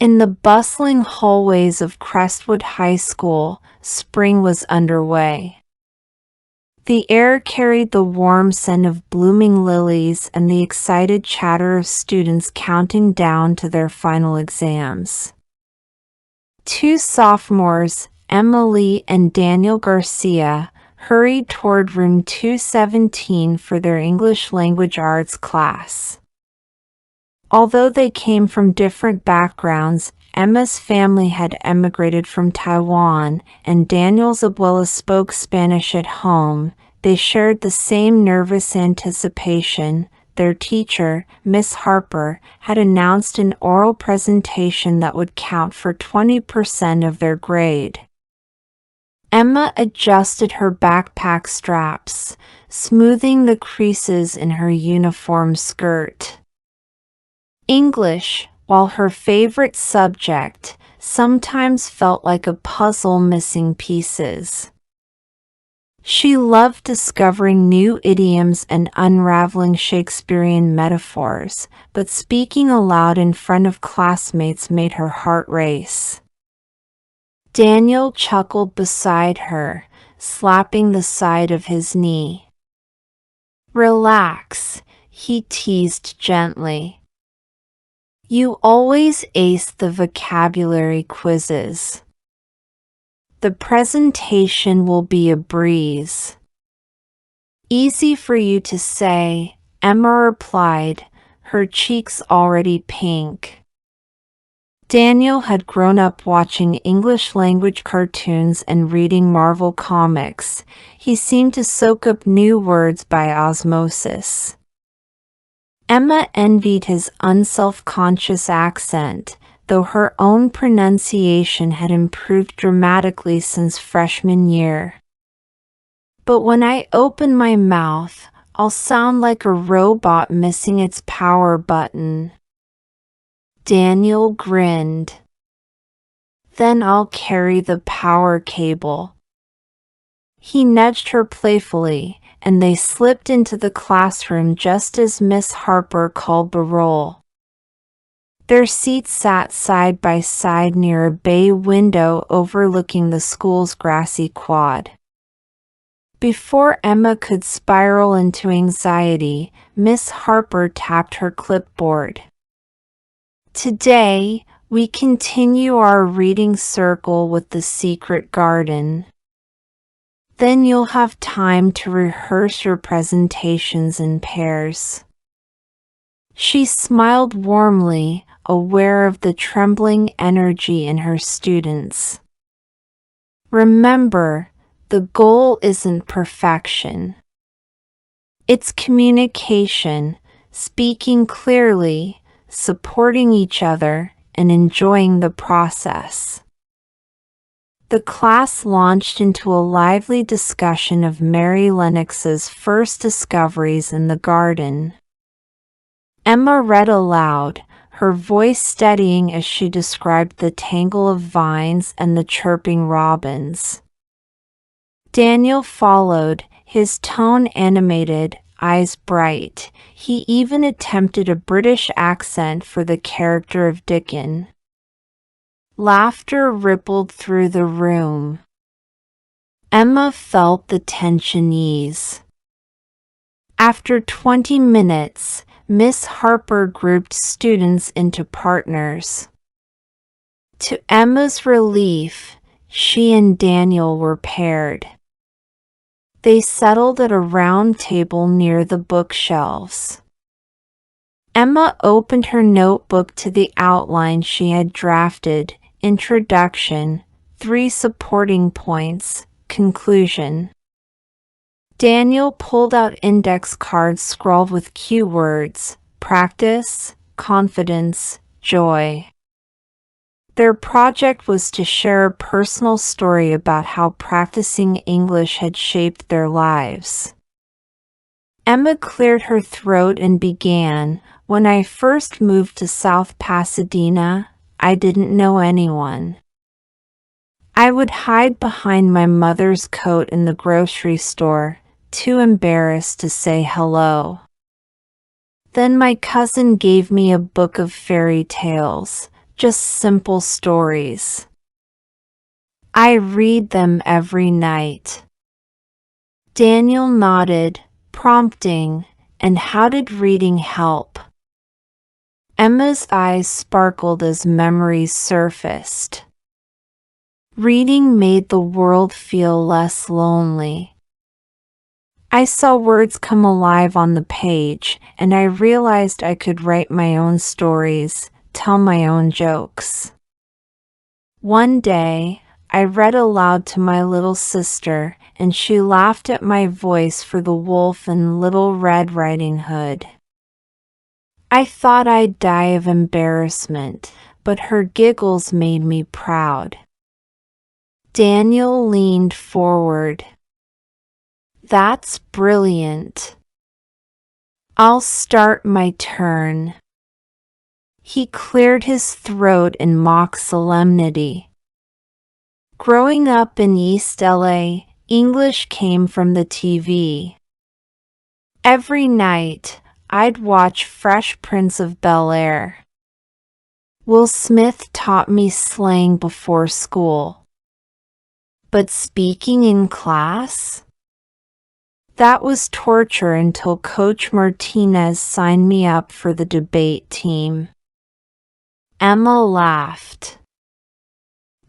In the bustling hallways of Crestwood High School, spring was underway. The air carried the warm scent of blooming lilies and the excited chatter of students counting down to their final exams. Two sophomores, Emily and Daniel Garcia, hurried toward room 217 for their English language arts class. Although they came from different backgrounds, Emma's family had emigrated from Taiwan, and Daniel's abuela spoke Spanish at home. They shared the same nervous anticipation. Their teacher, Miss Harper, had announced an oral presentation that would count for 20% of their grade. Emma adjusted her backpack straps, smoothing the creases in her uniform skirt. English, while her favorite subject, sometimes felt like a puzzle missing pieces. She loved discovering new idioms and unraveling Shakespearean metaphors, but speaking aloud in front of classmates made her heart race. Daniel chuckled beside her, slapping the side of his knee. "Relax," he teased gently. "You always ace the vocabulary quizzes. The presentation will be a breeze." "Easy for you to say," Emma replied, her cheeks already pink. Daniel had grown up watching English language cartoons and reading Marvel comics. He seemed to soak up new words by osmosis. Emma envied his unself-conscious accent, though her own pronunciation had improved dramatically since freshman year. "But when I open my mouth, I'll sound like a robot missing its power button." Daniel grinned. "Then I'll carry the power cable." He nudged her playfully, and they slipped into the classroom just as Miss Harper called the roll. Their seats sat side by side near a bay window overlooking the school's grassy quad. Before Emma could spiral into anxiety, Miss Harper tapped her clipboard. "Today, we continue our reading circle with The Secret Garden. Then you'll have time to rehearse your presentations in pairs." She smiled warmly, aware of the trembling energy in her students. "Remember, the goal isn't perfection. It's communication, speaking clearly, supporting each other, and enjoying the process." The class launched into a lively discussion of Mary Lennox's first discoveries in the garden. Emma read aloud, her voice steadying as she described the tangle of vines and the chirping robins. Daniel followed, his tone animated, eyes bright. He even attempted a British accent for the character of Dickon. Laughter rippled through the room. Emma felt the tension ease. After 20 minutes, Miss Harper grouped students into partners. To Emma's relief, she and Daniel were paired. They settled at a round table near the bookshelves. Emma opened her notebook to the outline she had drafted: introduction, 3 supporting points, conclusion. Daniel pulled out index cards scrawled with cue words: practice, confidence, joy. Their project was to share a personal story about how practicing English had shaped their lives. Emma cleared her throat and began, "When I first moved to South Pasadena, I didn't know anyone. I would hide behind my mother's coat in the grocery store, too embarrassed to say hello. Then my cousin gave me a book of fairy tales. just simple stories. I read them every night. Daniel nodded, prompting, and how did reading help? Emma's eyes sparkled as memories surfaced. Reading made the world feel less lonely. I saw words come alive on the page, and I realized I could write my own stories, tell my own jokes. One day, I read aloud to my little sister, and she laughed at my voice for the wolf in Little Red Riding Hood. I thought I'd die of embarrassment, but her giggles made me proud. Daniel leaned forward. That's brilliant. I'll start my turn. He cleared his throat in mock solemnity. Growing up in East LA, English came from the TV. Every night, I'd watch Fresh Prince of Bel-Air. Will Smith taught me slang before school. But speaking in class? That was torture until Coach Martinez signed me up for the debate team. Emma laughed.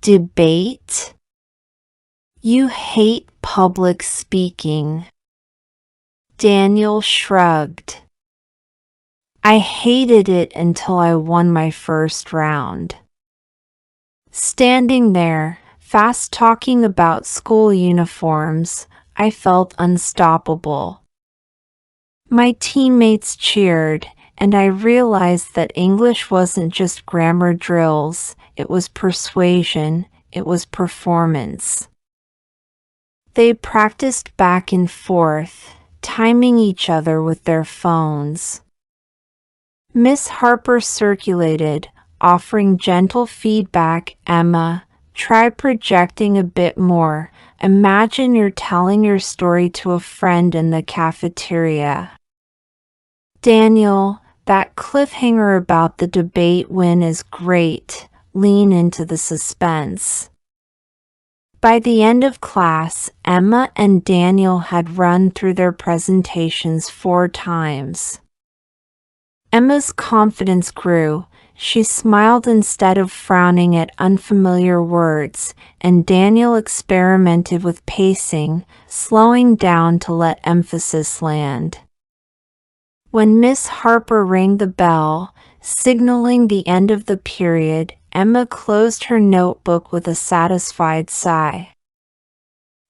Debate? You hate public speaking. Daniel shrugged. I hated it until I won my first round. Standing there, fast talking about school uniforms, I felt unstoppable. My teammates cheered, and I realized that English wasn't just grammar drills, it was persuasion, it was performance. They practiced back and forth, timing each other with their phones. Miss Harper circulated, offering gentle feedback. Emma, try projecting a bit more. Imagine you're telling your story to a friend in the cafeteria. Daniel, that cliffhanger about the debate win is great. Lean into the suspense. By the end of class, Emma and Daniel had run through their presentations 4 times. Emma's confidence grew. She smiled instead of frowning at unfamiliar words, and Daniel experimented with pacing, slowing down to let emphasis land. When Miss Harper rang the bell, signaling the end of the period, Emma closed her notebook with a satisfied sigh.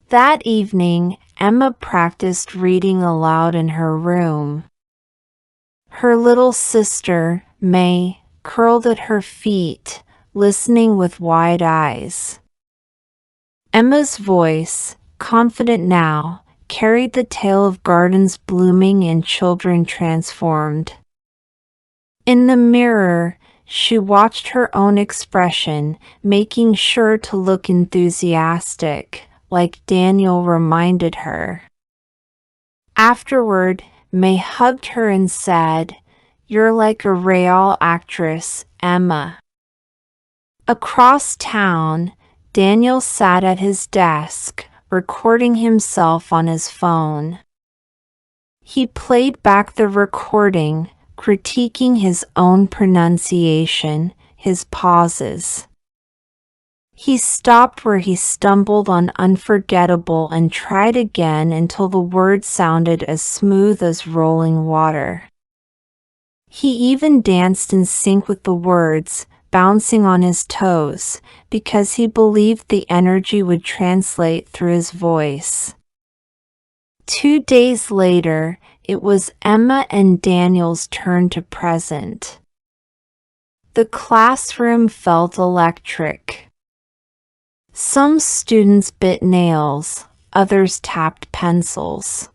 That evening, Emma practiced reading aloud in her room. Her little sister, May, curled at her feet, listening with wide eyes. Emma's voice, confident now, carried the tale of gardens blooming and children transformed. In the mirror, she watched her own expression, making sure to look enthusiastic, like Daniel reminded her. Afterward, May hugged her and said, "You're like a real actress, Emma." Across town, Daniel sat at his desk, recording himself on his phone. He played back the recording, critiquing his own pronunciation, his pauses. He stopped where he stumbled on unforgettable and tried again until the words sounded as smooth as rolling water. He even danced in sync with the words, bouncing on his toes, because he believed the energy would translate through his voice. 2 days later, it was Emma and Daniel's turn to present. The classroom felt electric. Some students bit nails, others tapped pencils.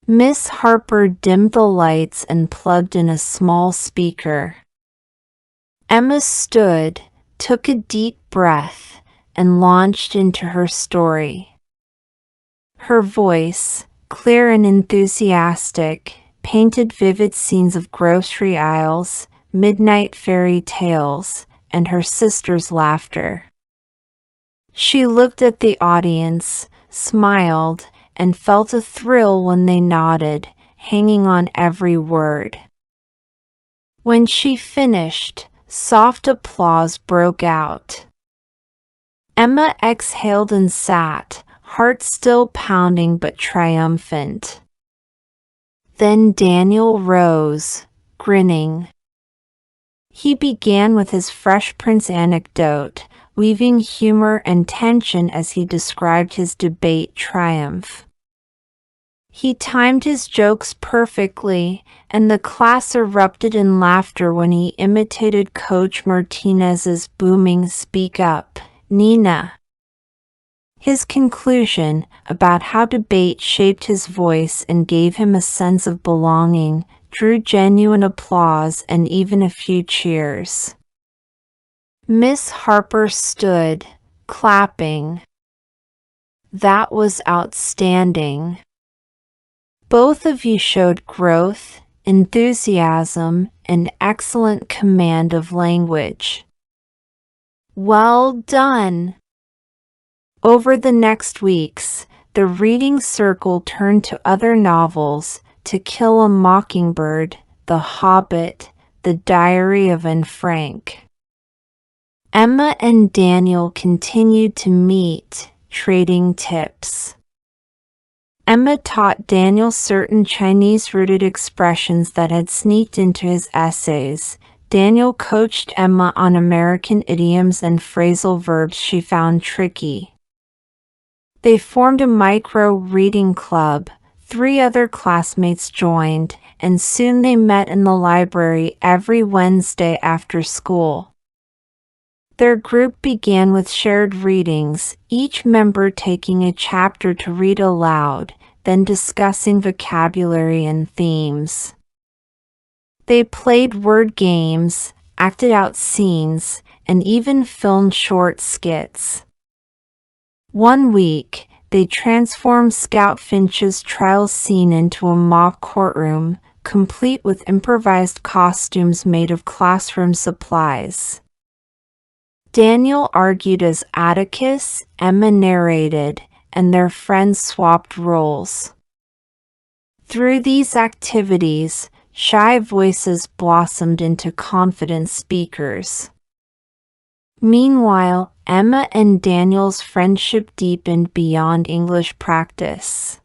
Miss Harper dimmed the lights and plugged in a small speaker. Emma stood, took a deep breath, and launched into her story. Her voice, clear and enthusiastic, painted vivid scenes of grocery aisles, midnight fairy tales, and her sister's laughter. She looked at the audience, smiled, and felt a thrill when they nodded, hanging on every word. When she finished, soft applause broke out. Emma exhaled and sat, heart still pounding but triumphant. Then Daniel rose, grinning. He began with his Fresh Prince anecdote, weaving humor and tension as he described his debate triumph. He timed his jokes perfectly, and the class erupted in laughter when he imitated Coach Martinez's booming "Speak up, Nina." His conclusion about how debate shaped his voice and gave him a sense of belonging drew genuine applause and even a few cheers. Miss Harper stood, clapping. "That was outstanding. Both of you showed growth, enthusiasm, and excellent command of language. Well done." Over the next weeks, the reading circle turned to other novels: To Kill a Mockingbird, The Hobbit, The Diary of Anne Frank. Emma and Daniel continued to meet, trading tips. Emma taught Daniel certain Chinese-rooted expressions that had sneaked into his essays. Daniel coached Emma on American idioms and phrasal verbs she found tricky. They formed a micro-reading club. 3 other classmates joined, and soon they met in the library every Wednesday after school. Their group began with shared readings, each member taking a chapter to read aloud, then discussing vocabulary and themes. They played word games, acted out scenes, and even filmed short skits. One week, they transformed Scout Finch's trial scene into a mock courtroom, complete with improvised costumes made of classroom supplies. Daniel argued as Atticus, Emma narrated, and their friends swapped roles. Through these activities, shy voices blossomed into confident speakers. Meanwhile, Emma and Daniel's friendship deepened beyond English practice.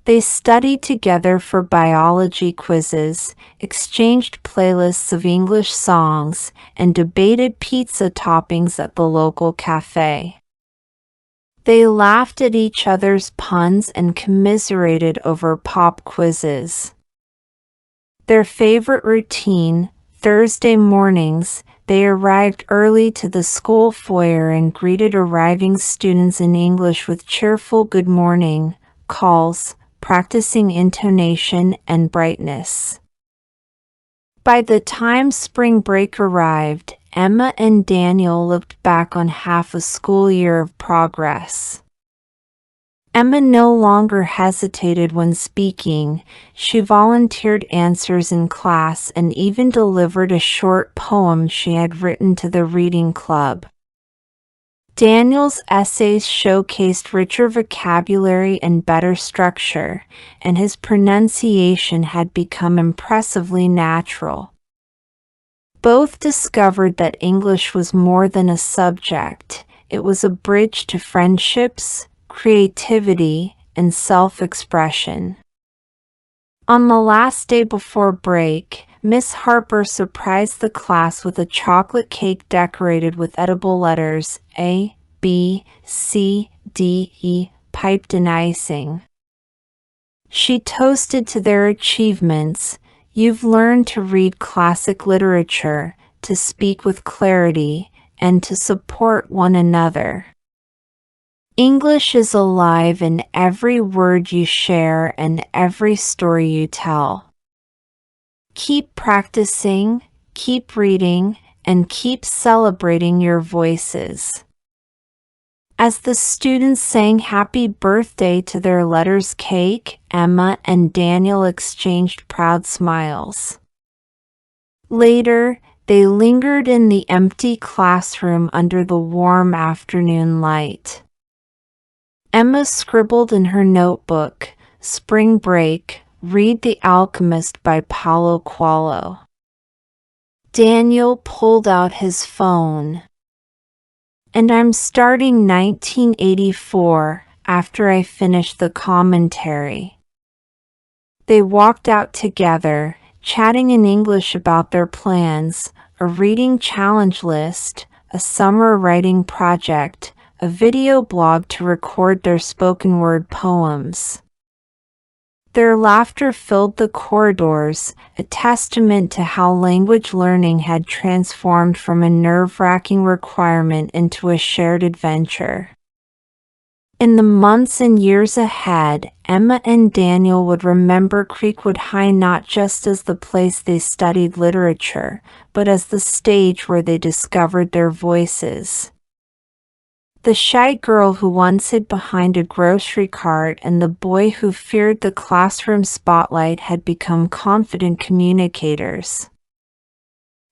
They studied together for biology quizzes, exchanged playlists of English songs, and debated pizza toppings at the local cafe. They laughed at each other's puns and commiserated over pop quizzes. Their favorite routine: Thursday mornings, they arrived early to the school foyer and greeted arriving students in English with cheerful "good morning" calls, practicing intonation and brightness. By the time spring break arrived, Emma and Daniel looked back on half a school year of progress. Emma no longer hesitated when speaking. She volunteered answers in class and even delivered a short poem she had written to the reading club. Daniel's essays showcased richer vocabulary and better structure, and his pronunciation had become impressively natural. Both discovered that English was more than a subject. It was a bridge to friendships, creativity, and self-expression. On the last day before break, Miss Harper surprised the class with a chocolate cake decorated with edible letters A, B, C, D, E, piped in icing. She toasted to their achievements: "You've learned to read classic literature, to speak with clarity, and to support one another. English is alive in every word you share and every story you tell. Keep practicing, keep reading, and keep celebrating your voices." As the students sang happy birthday to their letters cake, Emma and Daniel exchanged proud smiles. Later, they lingered in the empty classroom under the warm afternoon light. Emma scribbled in her notebook, "Spring break, read The Alchemist by Paulo Coelho." Daniel pulled out his phone. "And I'm starting 1984 after I finish the commentary." They walked out together, chatting in English about their plans, a reading challenge list, a summer writing project, a video blog to record their spoken word poems. Their laughter filled the corridors, a testament to how language learning had transformed from a nerve-wracking requirement into a shared adventure. In the months and years ahead, Emma and Daniel would remember Creekwood High not just as the place they studied literature, but as the stage where they discovered their voices. The shy girl who once hid behind a grocery cart and the boy who feared the classroom spotlight had become confident communicators.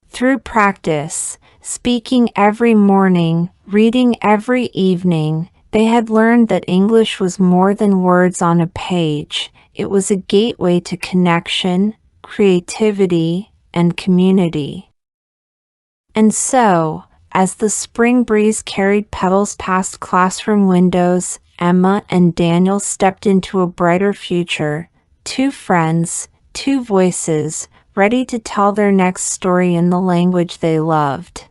Through practice, speaking every morning, reading every evening, they had learned that English was more than words on a page. It was a gateway to connection, creativity, and community. And so, as the spring breeze carried petals past classroom windows, Emma and Daniel stepped into a brighter future, two friends, two voices, ready to tell their next story in the language they loved.